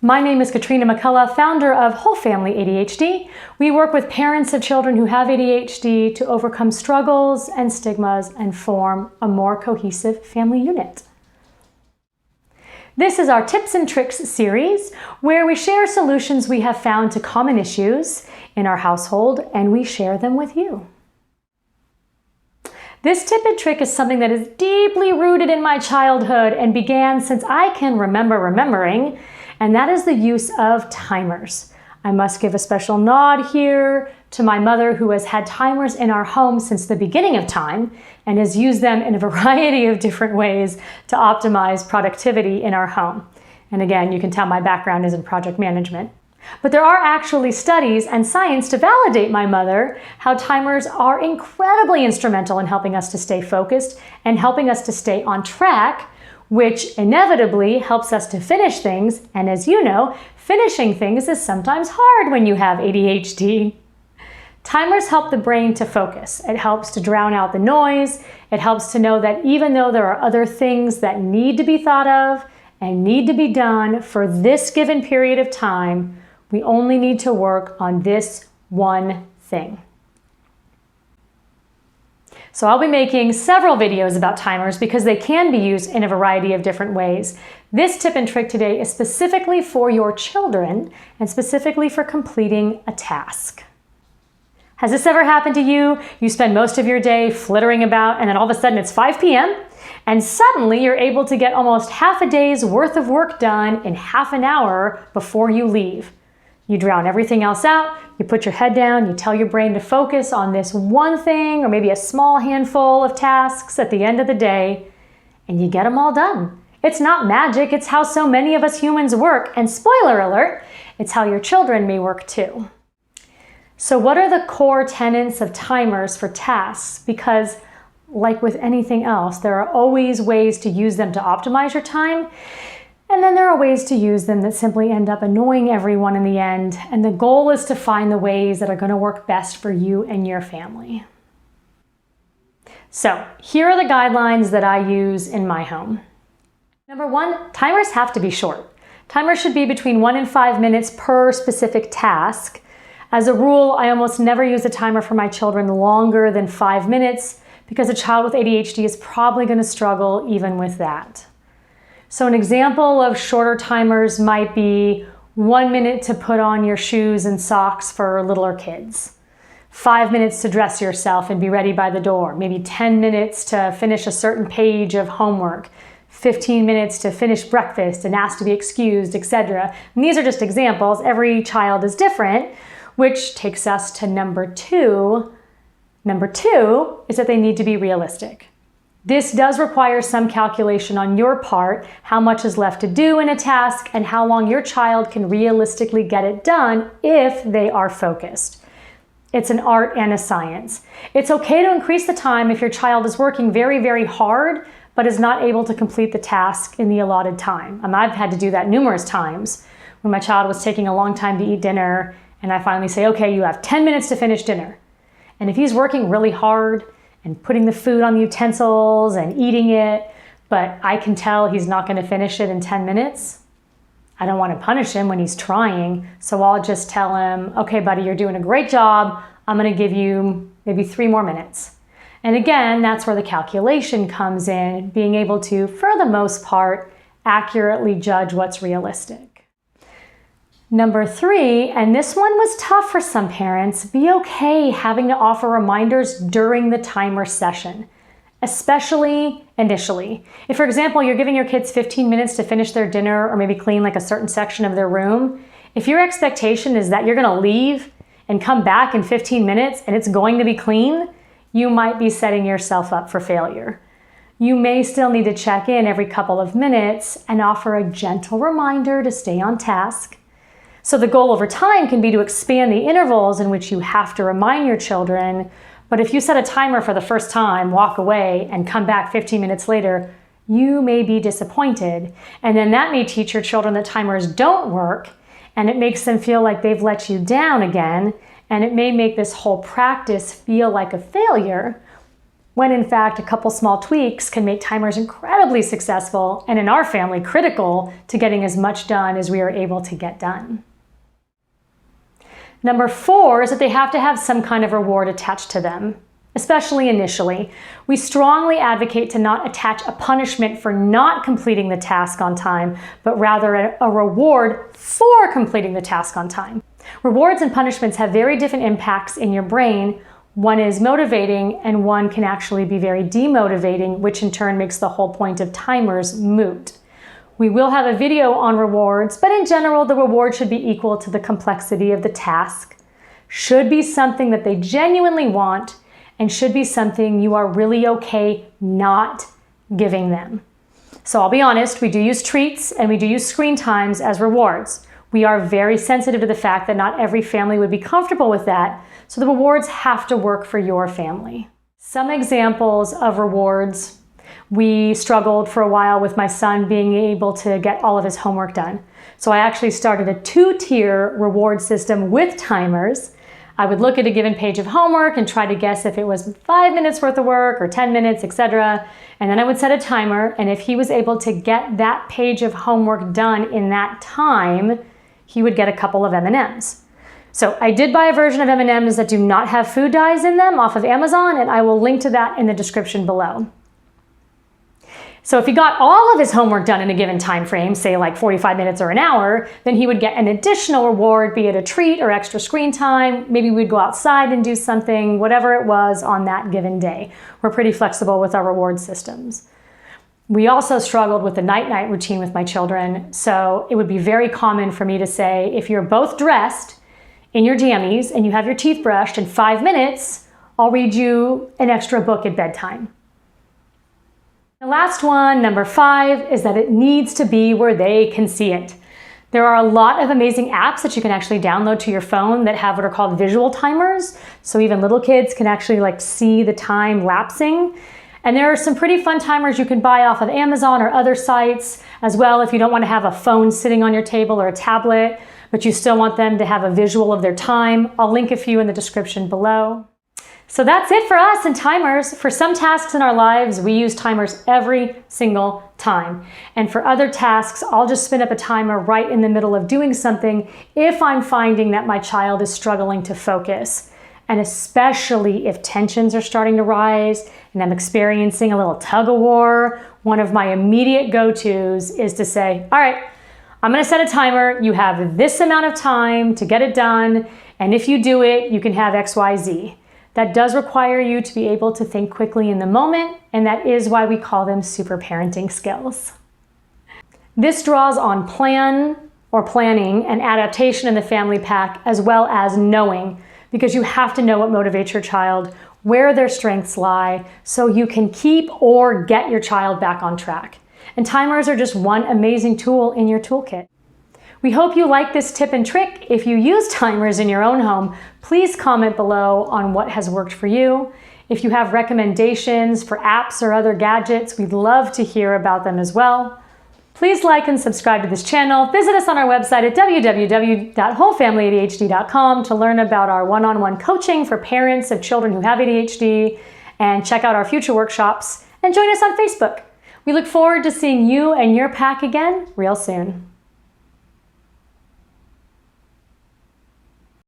My name is Katrina McCullough, founder of Whole Family ADHD. We work with parents of children who have ADHD to overcome struggles and stigmas and form a more cohesive family unit. This is our Tips and Tricks series, where we share solutions we have found to common issues in our household, and we share them with you. This tip and trick is something that is deeply rooted in my childhood and began since I can remember remembering, and that is the use of timers. I must give a special nod here to my mother, who has had timers in our home since the beginning of time and has used them in a variety of different ways to optimize productivity in our home. And again, you can tell my background is in project management. But there are actually studies and science to validate my mother, how timers are incredibly instrumental in helping us to stay focused and helping us to stay on track, which inevitably helps us to finish things. And as you know, finishing things is sometimes hard when you have ADHD. Timers help the brain to focus. It helps to drown out the noise. It helps to know that even though there are other things that need to be thought of and need to be done for this given period of time, we only need to work on this one thing. So I'll be making several videos about timers because they can be used in a variety of different ways. This tip and trick today is specifically for your children and specifically for completing a task. Has this ever happened to you? You spend most of your day flittering about and then all of a sudden it's 5 p.m. and suddenly you're able to get almost half a day's worth of work done in half an hour before you leave. You drown everything else out, you put your head down, you tell your brain to focus on this one thing or maybe a small handful of tasks at the end of the day, and you get them all done. It's not magic, it's how so many of us humans work, and spoiler alert, it's how your children may work too. So what are the core tenets of timers for tasks? Because like with anything else, there are always ways to use them to optimize your time. And then there are ways to use them that simply end up annoying everyone in the end. And the goal is to find the ways that are going to work best for you and your family. So here are the guidelines that I use in my home. Number one, timers have to be short. Timers should be between 1 and 5 minutes per specific task. As a rule, I almost never use a timer for my children longer than 5 minutes because a child with ADHD is probably going to struggle even with that. So an example of shorter timers might be 1 minute to put on your shoes and socks for littler kids, 5 minutes to dress yourself and be ready by the door, maybe 10 minutes to finish a certain page of homework, 15 minutes to finish breakfast and ask to be excused, etc. And these are just examples. Every child is different, which takes us to number two. Number two is that they need to be realistic. This does require some calculation on your part, how much is left to do in a task and how long your child can realistically get it done if they are focused. It's an art and a science. It's okay to increase the time if your child is working very, very hard, but is not able to complete the task in the allotted time. I've had to do that numerous times when my child was taking a long time to eat dinner, and I finally say, okay, you have 10 minutes to finish dinner. And if he's working really hard, and putting the food on the utensils and eating it, but I can tell he's not going to finish it in 10 minutes. I don't want to punish him when he's trying, so I'll just tell him, okay, buddy, you're doing a great job. I'm going to give you maybe 3 more minutes. And again, that's where the calculation comes in, being able to, for the most part, accurately judge what's realistic. Number 3, and this one was tough for some parents, be okay having to offer reminders during the timer session, especially initially. If, for example, you're giving your kids 15 minutes to finish their dinner or maybe clean like a certain section of their room, if your expectation is that you're going to leave and come back in 15 minutes and it's going to be clean, you might be setting yourself up for failure. You may still need to check in every couple of minutes and offer a gentle reminder to stay on task. So the goal over time can be to expand the intervals in which you have to remind your children, but if you set a timer for the first time, walk away, and come back 15 minutes later, you may be disappointed. And then that may teach your children that timers don't work, and it makes them feel like they've let you down again, and it may make this whole practice feel like a failure, when in fact a couple small tweaks can make timers incredibly successful and in our family critical to getting as much done as we are able to get done. Number 4 is that they have to have some kind of reward attached to them, especially initially. We strongly advocate to not attach a punishment for not completing the task on time, but rather a reward for completing the task on time. Rewards and punishments have very different impacts in your brain. One is motivating and one can actually be very demotivating, which in turn makes the whole point of timers moot. We will have a video on rewards, but in general, the reward should be equal to the complexity of the task, should be something that they genuinely want, and should be something you are really okay not giving them. So I'll be honest, we do use treats and we do use screen times as rewards. We are very sensitive to the fact that not every family would be comfortable with that, so the rewards have to work for your family. Some examples of rewards: we struggled for a while with my son being able to get all of his homework done. So I actually started a 2-tier reward system with timers. I would look at a given page of homework and try to guess if it was 5 minutes worth of work or 10 minutes, etc. And then I would set a timer, and if he was able to get that page of homework done in that time, he would get a couple of M&Ms. So I did buy a version of M&Ms that do not have food dyes in them off of Amazon, and I will link to that in the description below. So if he got all of his homework done in a given time frame, say like 45 minutes or an hour, then he would get an additional reward, be it a treat or extra screen time. Maybe we'd go outside and do something, whatever it was on that given day. We're pretty flexible with our reward systems. We also struggled with the night-night routine with my children. So it would be very common for me to say, if you're both dressed in your jammies and you have your teeth brushed in 5 minutes, I'll read you an extra book at bedtime. The last one, number 5, is that it needs to be where they can see it. There are a lot of amazing apps that you can actually download to your phone that have what are called visual timers. So even little kids can actually see the time lapsing. And there are some pretty fun timers you can buy off of Amazon or other sites as well if you don't want to have a phone sitting on your table or a tablet, but you still want them to have a visual of their time. I'll link a few in the description below. So that's it for us and timers. For some tasks in our lives, we use timers every single time. And for other tasks, I'll just spin up a timer right in the middle of doing something if I'm finding that my child is struggling to focus. And especially if tensions are starting to rise and I'm experiencing a little tug of war, one of my immediate go-tos is to say, all right, I'm going to set a timer. You have this amount of time to get it done. And if you do it, you can have X, Y, Z. That does require you to be able to think quickly in the moment, and that is why we call them super parenting skills. This draws on plan or planning and adaptation in the family pack, as well as knowing, because you have to know what motivates your child, where their strengths lie, so you can keep or get your child back on track. And timers are just one amazing tool in your toolkit. We hope you like this tip and trick. If you use timers in your own home, please comment below on what has worked for you. If you have recommendations for apps or other gadgets, we'd love to hear about them as well. Please like and subscribe to this channel. Visit us on our website at www.wholefamilyadhd.com to learn about our one-on-one coaching for parents of children who have ADHD, and check out our future workshops, and join us on Facebook. We look forward to seeing you and your pack again real soon.